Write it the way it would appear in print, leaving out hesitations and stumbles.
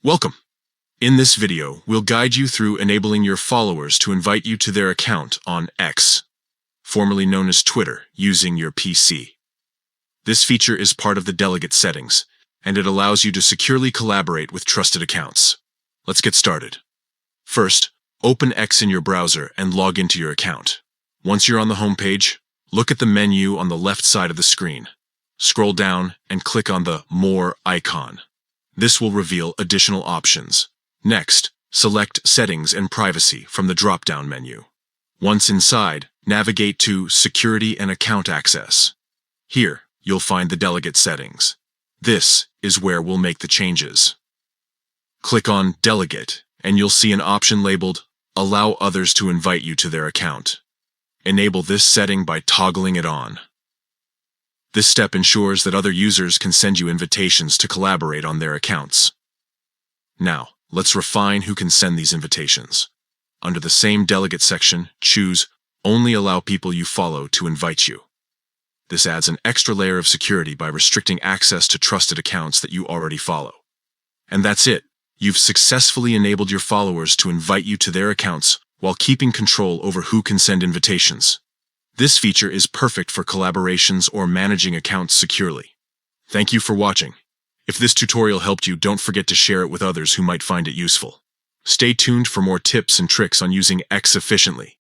Welcome! In this video, we'll guide you through enabling your followers to invite you to their account on X, formerly known as Twitter, using your PC. This feature is part of the Delegate settings, and it allows you to securely collaborate with trusted accounts. Let's get started. First, open X in your browser and log into your account. Once you're on the home page, look at the menu on the left side of the screen. Scroll down and click on the More icon. This will reveal additional options. Next, select Settings and Privacy from the drop-down menu. Once inside, navigate to Security and Account Access. Here, you'll find the Delegate settings. This is where we'll make the changes. Click on Delegate, and you'll see an option labeled Allow others to invite you to their account. Enable this setting by toggling it on. This step ensures that other users can send you invitations to collaborate on their accounts. Now, let's refine who can send these invitations. Under the same Delegate section, choose Only allow people you follow to invite you. This adds an extra layer of security by restricting access to trusted accounts that you already follow. And that's it. You've successfully enabled your followers to invite you to their accounts while keeping control over who can send invitations. This feature is perfect for collaborations or managing accounts securely. Thank you for watching. If this tutorial helped you, don't forget to share it with others who might find it useful. Stay tuned for more tips and tricks on using X efficiently.